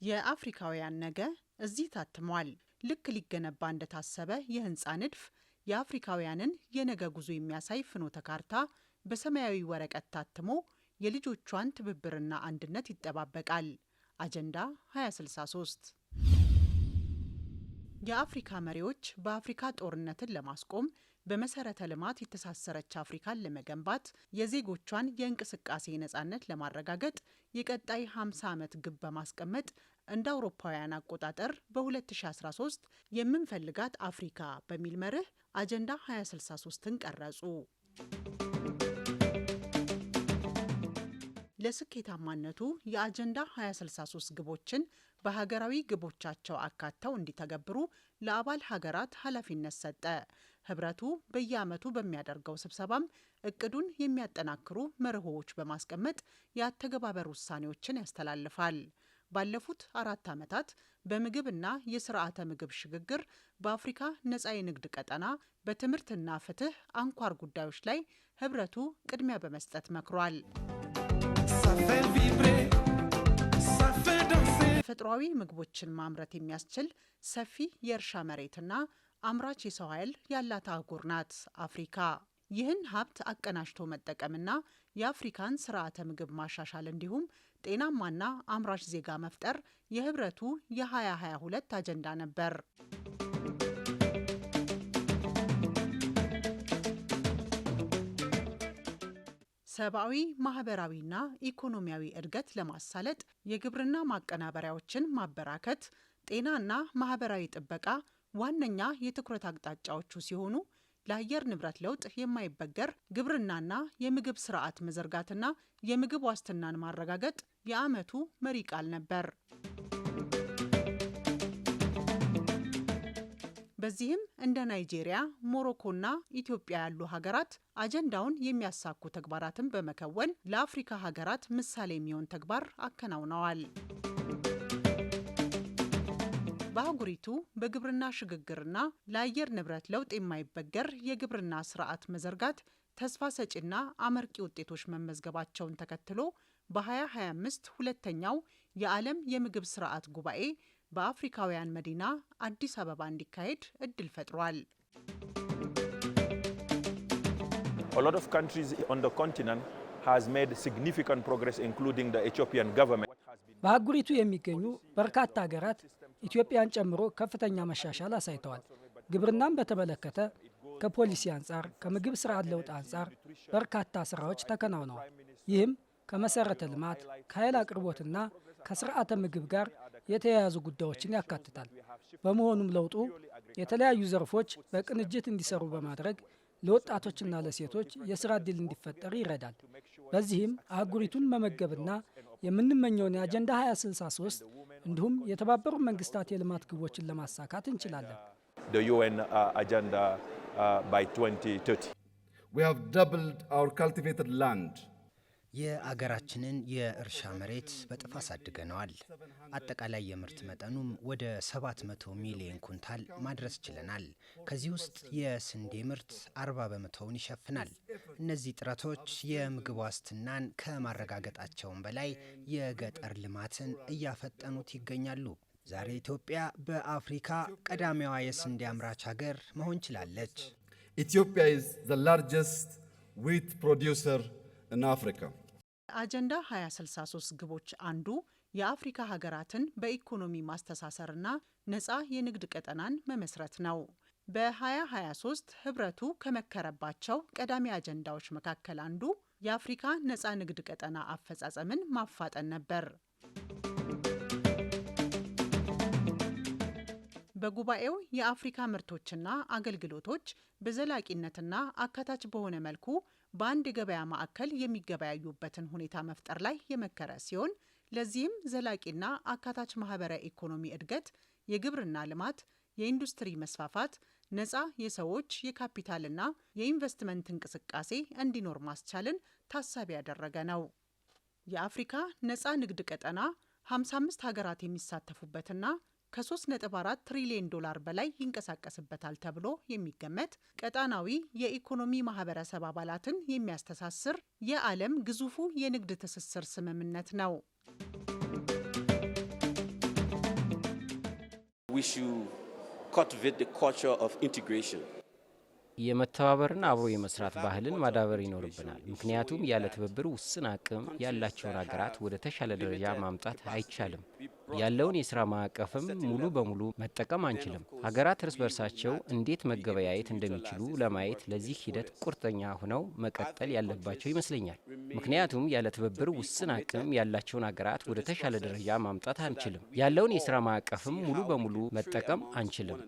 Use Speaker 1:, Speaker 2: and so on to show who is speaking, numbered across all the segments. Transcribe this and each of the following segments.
Speaker 1: የአፍሪካውያን ነገ እዚህ ታትሟል። ልክ ሊገነባ እንደታሰበ የህንፃ ንድፍ የአፍሪካውያንን የነገ ጉዞ የሚያሳይ ፍኖተ ካርታ በሰማያዊ ወረቀት ታትሞ የልጆቿን ትብብርና አንድነት ይጠባበቃል። አጀንዳ 2063 የአፍሪካ መሪዎች በአፍሪካ ጦርነትን ለማስቆም በመሰረተ ልማት የተሳሰረች አፍሪካን ለመገንባት የዜጎቿን የእንቅስቃሴ ነጻነት ለማረጋገጥ የቀጣይ 50 ዓመት ግብ በማስቀመጥ እንደ አውሮፓውያን አቆጣጠር በ2013 የምንፈልጋት አፍሪካ በሚል መርህ አጀንዳ 2063ን ቀረጹ። ለስኬታማነቱ የአጀንዳ 2063 ግቦችን በሀገራዊ ግቦቻቸው አካተው እንዲተገብሩ ለአባል ሀገራት ኃላፊነት ሰጠ። ህብረቱ በየዓመቱ በሚያደርገው ስብሰባም እቅዱን የሚያጠናክሩ መርሆዎች በማስቀመጥ የአተገባበር ውሳኔዎችን ያስተላልፋል። ባለፉት 4 ዓመታት በምግብና የስርዓተ ምግብ ሽግግር፣ በአፍሪካ ነፃ የንግድ ቀጠና፣ በትምህርትና ፍትህ አንኳር ጉዳዮች ላይ ህብረቱ ቅድሚያ በመስጠት መክሯል። ተፈጥሯዊ ምግቦችን ማምረት የሚያስችል ሰፊ የእርሻ መሬትና አምራች የሰው ኃይል ያላት አህጉር ናት አፍሪካ። ይህን ሀብት አቀናጅቶ መጠቀምና የአፍሪካን ስርዓተ ምግብ ማሻሻል እንዲሁም ጤናማና አምራች ዜጋ መፍጠር የህብረቱ የ2022 አጀንዳ ነበር። ሰብአዊ፣ ማህበራዊና ኢኮኖሚያዊ እድገት ለማሳለጥ የግብርና ማቀናበሪያዎችን ማበራከት፣ ጤናና ማህበራዊ ጥበቃ ዋነኛ የትኩረት አቅጣጫዎቹ ሲሆኑ ለአየር ንብረት ለውጥ የማይበገር ግብርናና የምግብ ስርዓት መዘርጋትና የምግብ ዋስትናን ማረጋገጥ የዓመቱ መሪ ቃል ነበር። በዚህም እንደ ናይጄሪያ፣ ሞሮኮና ኢትዮጵያ ያሉ ሀገራት አጀንዳውን የሚያሳኩ ተግባራትን በመከወን ለአፍሪካ ሀገራት ምሳሌ የሚሆን ተግባር አከናውነዋል። በአህጉሪቱ በግብርና ሽግግርና ለአየር ንብረት ለውጥ የማይበገር የግብርና ስርዓት መዘርጋት ተስፋ ሰጪና አመርቂ ውጤቶች መመዝገባቸውን ተከትሎ በ2025 ሁለተኛው የዓለም የምግብ ስርዓት ጉባኤ በአፍሪካውያን መዲና አዲስ አበባ እንዲካሄድ እድል ፈጥሯል።
Speaker 2: A lot of countries on the continent has made significant progress, including the Ethiopian government.
Speaker 3: በአህጉሪቱ የሚገኙ በርካታ ሀገራት ኢትዮጵያን ጨምሮ ከፍተኛ መሻሻል አሳይተዋል። ግብርናን በተመለከተ ከፖሊሲ አንጻር፣ ከምግብ ስርዓት ለውጥ አንጻር በርካታ ስራዎች ተከናውነዋል። ይህም ከመሰረተ ልማት፣ ከኃይል አቅርቦትና ከስርዓተ ምግብ ጋር የተያያዙ ጉዳዮችን ያካትታል። በመሆኑም ለውጡ የተለያዩ ዘርፎች በቅንጅት እንዲሰሩ በማድረግ ለወጣቶችና ለሴቶች የስራ ዕድል እንዲፈጠር ይረዳል። በዚህም አህጉሪቱን መመገብና የምንመኘውን የአጀንዳ 2063 እንዲሁም የተባበሩት መንግስታት የልማት ግቦችን ለማሳካት እንችላለን።
Speaker 2: The UN agenda by 2030.
Speaker 4: We have doubled our cultivated land.
Speaker 5: የአገራችንን የእርሻ መሬት በጥፍ አሳድገነዋል። አጠቃላይ የምርት መጠኑም ወደ 700 ሚሊዮን ኩንታል ማድረስ ችለናል። ከዚህ ውስጥ የስንዴ ምርት 40 በመቶውን ይሸፍናል። እነዚህ ጥረቶች የምግብ ዋስትናን ከማረጋገጣቸውም በላይ የገጠር ልማትን እያፈጠኑት ይገኛሉ። ዛሬ ኢትዮጵያ በአፍሪካ ቀዳሚዋ የስንዴ አምራች ሀገር መሆን ችላለች።
Speaker 4: Ethiopia is the largest wheat producer in Africa.
Speaker 1: አጀንዳ 2063 ግቦች አንዱ የአፍሪካ ሀገራትን በኢኮኖሚ ማስተሳሰርና ነፃ የንግድ ቀጠናን መመስረት ነው። በ2023 ህብረቱ ከመከረባቸው ቀዳሚ አጀንዳዎች መካከል አንዱ የአፍሪካ ነፃ ንግድ ቀጠና አፈጻጸምን ማፋጠን ነበር። በጉባኤው የአፍሪካ ምርቶችና አገልግሎቶች በዘላቂነትና አካታች በሆነ መልኩ በአንድ የገበያ ማዕከል የሚገበያዩበትን ሁኔታ መፍጠር ላይ የመከረ ሲሆን ለዚህም ዘላቂና አካታች ማህበረ ኢኮኖሚ እድገት፣ የግብርና ልማት፣ የኢንዱስትሪ መስፋፋት፣ ነፃ የሰዎች የካፒታልና የኢንቨስትመንት እንቅስቃሴ እንዲኖር ማስቻልን ታሳቢ ያደረገ ነው። የአፍሪካ ነፃ ንግድ ቀጠና 55 ሀገራት የሚሳተፉበትና ከ3.4 ትሪሊዮን ዶላር በላይ ይንቀሳቀስበታል ተብሎ የሚገመት ቀጣናዊ የኢኮኖሚ ማህበረሰብ አባላትን የሚያስተሳስር የዓለም ግዙፉ የንግድ ትስስር ስምምነት ነው።
Speaker 6: We should cultivate the culture of integration.
Speaker 7: የመተባበርና አብሮ የመስራት ባህልን ማዳበር ይኖርብናል። ምክንያቱም ያለ ትብብር ውስን አቅም ያላቸውን ሀገራት ወደ ተሻለ ደረጃ ማምጣት አይቻልም። ያለውን የስራ ማዕቀፍም ሙሉ በሙሉ መጠቀም አንችልም። ሀገራት እርስ በርሳቸው እንዴት መገበያየት እንደሚችሉ ለማየት ለዚህ ሂደት ቁርጠኛ ሆነው መቀጠል ያለባቸው ይመስለኛል። ምክንያቱም ያለ ትብብር ውስን አቅም ያላቸውን ሀገራት ወደ ተሻለ ደረጃ ማምጣት አንችልም። ያለውን የስራ ማዕቀፍም ሙሉ በሙሉ መጠቀም አንችልም።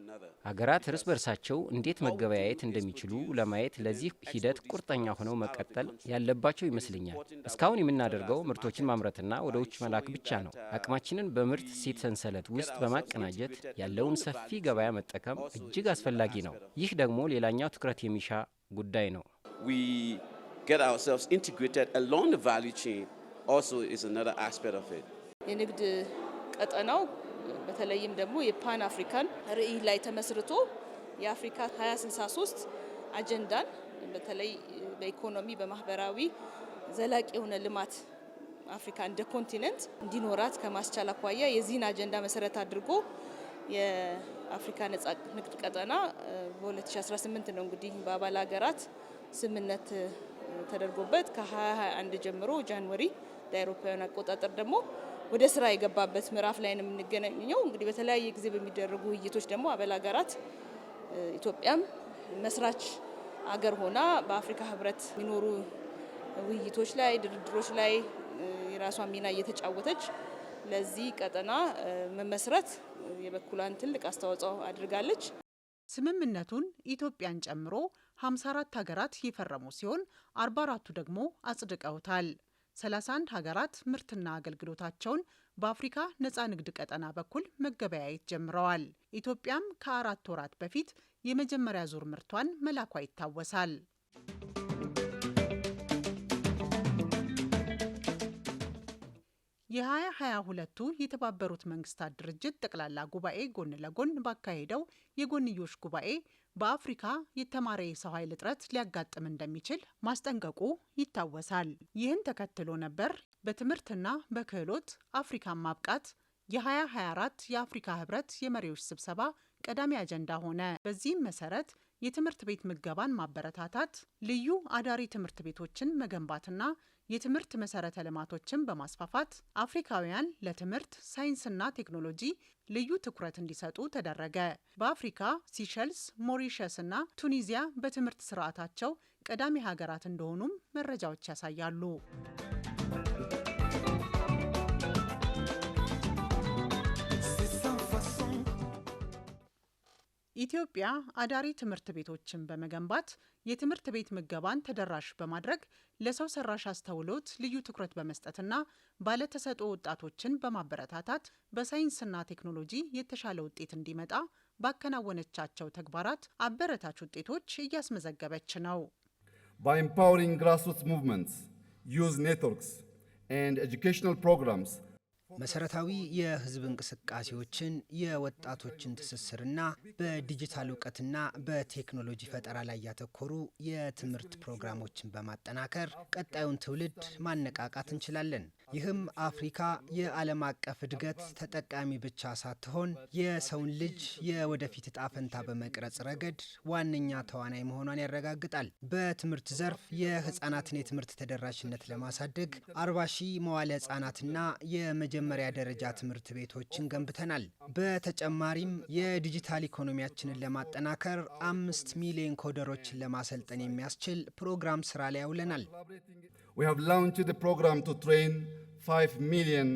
Speaker 7: ሀገራት እርስ በርሳቸው እንዴት መገበያየት እንደሚችሉ ለማየት ለዚህ ሂደት ቁርጠኛ ሆነው መቀጠል ያለባቸው ይመስለኛል። እስካሁን የምናደርገው ምርቶችን ማምረትና ወደ ውጭ መላክ ብቻ ነው። አቅማችንን በምርት እሴት ሰንሰለት ውስጥ በማቀናጀት ያለውን ሰፊ ገበያ መጠቀም እጅግ አስፈላጊ ነው። ይህ ደግሞ ሌላኛው ትኩረት የሚሻ ጉዳይ ነው።
Speaker 6: We get ourselves integrated along the value chain also is another aspect of it.
Speaker 8: የንግድ ቀጠናው በተለይም ደግሞ የፓን አፍሪካን ራዕይ ላይ ተመስርቶ የአፍሪካ 2063 አጀንዳን በተለይ በኢኮኖሚ በማህበራዊ ዘላቂ የሆነ ልማት አፍሪካ እንደ ኮንቲኔንት እንዲኖራት ከማስቻል አኳያ የዚህን አጀንዳ መሰረት አድርጎ የአፍሪካ ነጻ ንግድ ቀጠና በ2018 ነው እንግዲህ በአባል ሀገራት ስምምነት ተደርጎበት ከ2021 ጀምሮ ጃንዋሪ በአውሮፓውያን አቆጣጠር ደግሞ ወደ ስራ የገባበት ምዕራፍ ላይ ነው የምንገኘው። እንግዲህ በተለያየ ጊዜ በሚደረጉ ውይይቶች ደግሞ አባል ሀገራት ኢትዮጵያም መስራች አገር ሆና በአፍሪካ ህብረት የሚኖሩ ውይይቶች ላይ ድርድሮች ላይ የራሷን ሚና እየተጫወተች ለዚህ ቀጠና መመስረት የበኩሏን ትልቅ አስተዋጽኦ አድርጋለች።
Speaker 1: ስምምነቱን ኢትዮጵያን ጨምሮ 54 ሀገራት የፈረሙ ሲሆን 44ቱ ደግሞ አጽድቀውታል። 31 ሀገራት ምርትና አገልግሎታቸውን በአፍሪካ ነጻ ንግድ ቀጠና በኩል መገበያየት ጀምረዋል። ኢትዮጵያም ከ4 ወራት በፊት የመጀመሪያ ዙር ምርቷን መላኳ ይታወሳል። የ2022ቱ የተባበሩት መንግስታት ድርጅት ጠቅላላ ጉባኤ ጎን ለጎን ባካሄደው የጎንዮሽ ጉባኤ በአፍሪካ የተማረ የሰው ኃይል እጥረት ሊያጋጥም እንደሚችል ማስጠንቀቁ ይታወሳል። ይህን ተከትሎ ነበር በትምህርትና በክህሎት አፍሪካን ማብቃት የ2024 የአፍሪካ ህብረት የመሪዎች ስብሰባ ቀዳሚ አጀንዳ ሆነ። በዚህም መሰረት የትምህርት ቤት ምገባን ማበረታታት፣ ልዩ አዳሪ ትምህርት ቤቶችን መገንባትና የትምህርት መሰረተ ልማቶችን በማስፋፋት አፍሪካውያን ለትምህርት ሳይንስና ቴክኖሎጂ ልዩ ትኩረት እንዲሰጡ ተደረገ። በአፍሪካ ሲሸልስ፣ ሞሪሸስ እና ቱኒዚያ በትምህርት ስርዓታቸው ቀዳሚ ሀገራት እንደሆኑም መረጃዎች ያሳያሉ። ኢትዮጵያ አዳሪ ትምህርት ቤቶችን በመገንባት የትምህርት ቤት ምገባን ተደራሽ በማድረግ ለሰው ሰራሽ አስተውሎት ልዩ ትኩረት በመስጠትና ባለተሰጥኦ ወጣቶችን በማበረታታት በሳይንስና ቴክኖሎጂ የተሻለ ውጤት እንዲመጣ ባከናወነቻቸው ተግባራት አበረታች ውጤቶች እያስመዘገበች ነው።
Speaker 4: By empowering grassroots movements, youth networks, and educational programs,
Speaker 5: መሰረታዊ የህዝብ እንቅስቃሴዎችን የወጣቶችን ትስስርና በዲጂታል እውቀትና በቴክኖሎጂ ፈጠራ ላይ ያተኮሩ የትምህርት ፕሮግራሞችን በማጠናከር ቀጣዩን ትውልድ ማነቃቃት እንችላለን። ይህም አፍሪካ የዓለም አቀፍ እድገት ተጠቃሚ ብቻ ሳትሆን የሰውን ልጅ የወደፊት ዕጣ ፈንታ በመቅረጽ ረገድ ዋነኛ ተዋናይ መሆኗን ያረጋግጣል። በትምህርት ዘርፍ የህፃናትን የትምህርት ተደራሽነት ለማሳደግ 40 ሺህ መዋለ ህፃናትና የመጀመሪያ ደረጃ ትምህርት ቤቶችን ገንብተናል። በተጨማሪም የዲጂታል ኢኮኖሚያችንን ለማጠናከር 5 ሚሊዮን ኮደሮችን ለማሰልጠን የሚያስችል ፕሮግራም ስራ ላይ ያውለናል።
Speaker 4: We have launched a program to train 5 million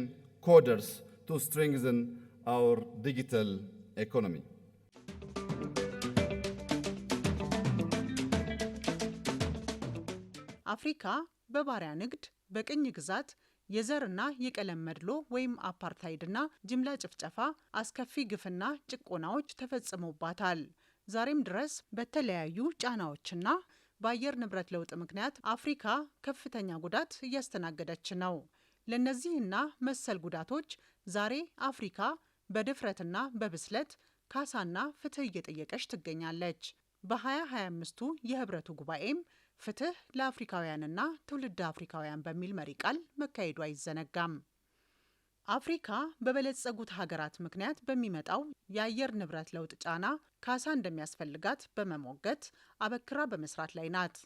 Speaker 4: coders to strengthen our digital economy.
Speaker 1: አፍሪካ በባሪያ ንግድ፣ በቅኝ ግዛት፣ የዘርና የቀለም መድሎ ወይም አፓርታይድና ጅምላ ጭፍጨፋ አስከፊ ግፍና ጭቆናዎች ተፈጽሞባታል። ዛሬም ድረስ በተለያዩ ጫናዎችና በአየር ንብረት ለውጥ ምክንያት አፍሪካ ከፍተኛ ጉዳት እያስተናገደች ነው። ለእነዚህና መሰል ጉዳቶች ዛሬ አፍሪካ በድፍረትና በብስለት ካሳና ፍትህ እየጠየቀች ትገኛለች። በ2025ቱ የህብረቱ ጉባኤም ፍትህ ለአፍሪካውያንና ትውልደ አፍሪካውያን በሚል መሪ ቃል መካሄዱ አይዘነጋም። አፍሪካ በበለጸጉት ሀገራት ምክንያት በሚመጣው የአየር ንብረት ለውጥ ጫና ካሳ እንደሚያስፈልጋት በመሞገት አበክራ በመስራት ላይ ናት።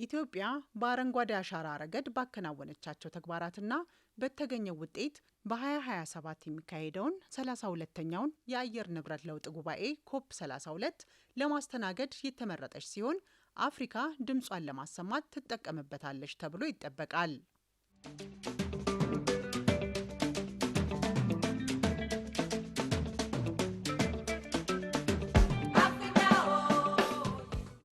Speaker 1: ኢትዮጵያ በአረንጓዴ አሻራ ረገድ ባከናወነቻቸው ተግባራትና በተገኘው ውጤት በ2027 የሚካሄደውን 32ኛውን የአየር ንብረት ለውጥ ጉባኤ ኮፕ 32 ለማስተናገድ የተመረጠች ሲሆን አፍሪካ ድምጿን ለማሰማት ትጠቀምበታለች ተብሎ ይጠበቃል።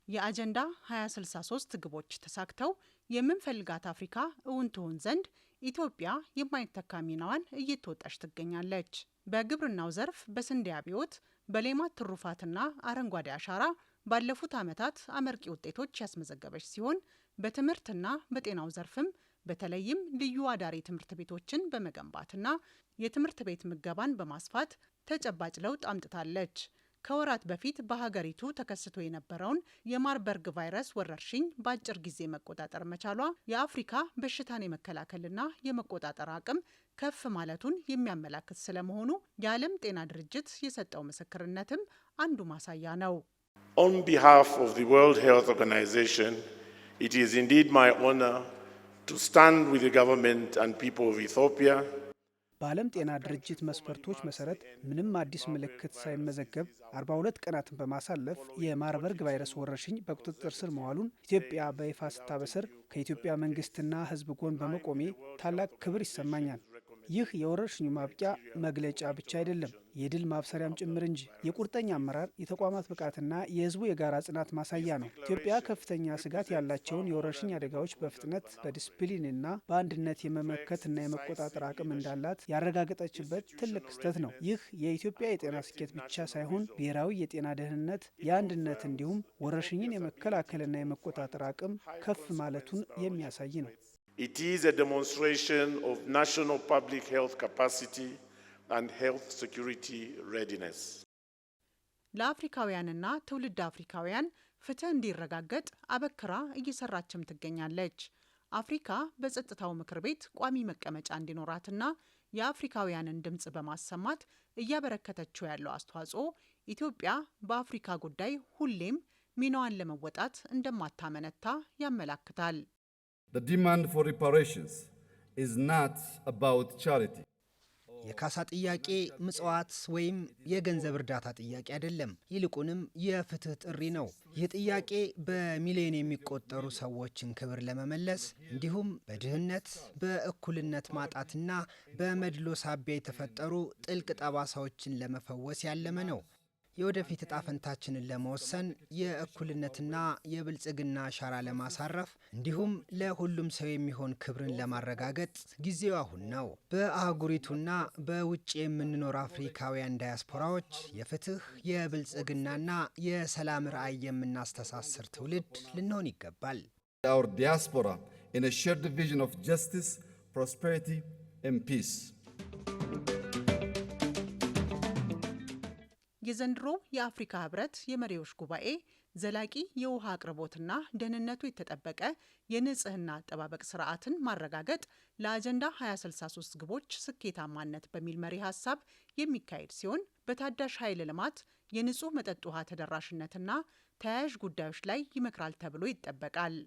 Speaker 1: የአጀንዳ 2063 ግቦች ተሳክተው የምንፈልጋት አፍሪካ እውን ትሆን ዘንድ ኢትዮጵያ የማይተካ ሚናዋን እየተወጣች ትገኛለች። በግብርናው ዘርፍ በስንዴ አብዮት፣ በሌማት ትሩፋትና አረንጓዴ አሻራ ባለፉት ዓመታት አመርቂ ውጤቶች ያስመዘገበች ሲሆን በትምህርትና በጤናው ዘርፍም በተለይም ልዩ አዳሪ ትምህርት ቤቶችን በመገንባትና የትምህርት ቤት ምገባን በማስፋት ተጨባጭ ለውጥ አምጥታለች። ከወራት በፊት በሀገሪቱ ተከስቶ የነበረውን የማርበርግ ቫይረስ ወረርሽኝ በአጭር ጊዜ መቆጣጠር መቻሏ የአፍሪካ በሽታን የመከላከልና የመቆጣጠር አቅም ከፍ ማለቱን የሚያመላክት ስለመሆኑ የዓለም ጤና ድርጅት የሰጠው ምስክርነትም አንዱ ማሳያ ነው።
Speaker 9: On behalf of the World Health Organization, it is indeed my honor to stand with the government and people of Ethiopia.
Speaker 10: በዓለም ጤና ድርጅት መስፈርቶች መሰረት ምንም አዲስ ምልክት ሳይመዘገብ 42 ቀናትን በማሳለፍ የማርበርግ ቫይረስ ወረርሽኝ በቁጥጥር ስር መዋሉን ኢትዮጵያ በይፋ ስታበስር ከኢትዮጵያ መንግስትና ሕዝብ ጎን በመቆሜ ታላቅ ክብር ይሰማኛል። ይህ የወረርሽኙ ማብቂያ መግለጫ ብቻ አይደለም፣ የድል ማብሰሪያም ጭምር እንጂ። የቁርጠኛ አመራር፣ የተቋማት ብቃትና የህዝቡ የጋራ ጽናት ማሳያ ነው። ኢትዮጵያ ከፍተኛ ስጋት ያላቸውን የወረርሽኝ አደጋዎች በፍጥነት በዲስፕሊንና በአንድነት የመመከትና የመቆጣጠር አቅም እንዳላት ያረጋገጠችበት ትልቅ ክስተት ነው። ይህ የኢትዮጵያ የጤና ስኬት ብቻ ሳይሆን ብሔራዊ የጤና ደህንነት፣ የአንድነት እንዲሁም ወረርሽኝን የመከላከልና የመቆጣጠር አቅም ከፍ ማለቱን የሚያሳይ ነው።
Speaker 9: It is a demonstration of national public health capacity and health security readiness.
Speaker 1: ለአፍሪካውያንና ትውልድ አፍሪካውያን ፍትህ እንዲረጋገጥ አበክራ እየሰራችም ትገኛለች። አፍሪካ በጸጥታው ምክር ቤት ቋሚ መቀመጫ እንዲኖራትና የአፍሪካውያንን ድምፅ በማሰማት እያበረከተችው ያለው አስተዋጽኦ ኢትዮጵያ በአፍሪካ ጉዳይ ሁሌም ሚናዋን ለመወጣት እንደማታመነታ ያመላክታል።
Speaker 4: The demand for reparations is not about charity.
Speaker 5: የካሳ ጥያቄ ምጽዋት ወይም የገንዘብ እርዳታ ጥያቄ አይደለም። ይልቁንም የፍትህ ጥሪ ነው። ይህ ጥያቄ በሚሊዮን የሚቆጠሩ ሰዎችን ክብር ለመመለስ እንዲሁም በድህነት፣ በእኩልነት ማጣትና በመድሎ ሳቢያ የተፈጠሩ ጥልቅ ጠባሳዎችን ለመፈወስ ያለመ ነው። የወደፊት ዕጣ ፈንታችንን ለመወሰን የእኩልነትና የብልጽግና አሻራ ለማሳረፍ እንዲሁም ለሁሉም ሰው የሚሆን ክብርን ለማረጋገጥ ጊዜው አሁን ነው። በአህጉሪቱና በውጭ የምንኖር አፍሪካውያን ዳያስፖራዎች የፍትህ፣ የብልጽግናና የሰላም ራዕይ የምናስተሳስር ትውልድ ልንሆን ይገባል።
Speaker 4: Our diaspora in a shared vision of justice, prosperity and peace.
Speaker 1: የዘንድሮ የአፍሪካ ህብረት የመሪዎች ጉባኤ ዘላቂ የውሃ አቅርቦትና ደህንነቱ የተጠበቀ የንጽህና አጠባበቅ ስርዓትን ማረጋገጥ ለአጀንዳ 2063 ግቦች ስኬታማነት በሚል መሪ ሀሳብ የሚካሄድ ሲሆን በታዳሽ ኃይል ልማት፣ የንጹህ መጠጥ ውሃ ተደራሽነትና ተያያዥ ጉዳዮች ላይ ይመክራል ተብሎ ይጠበቃል።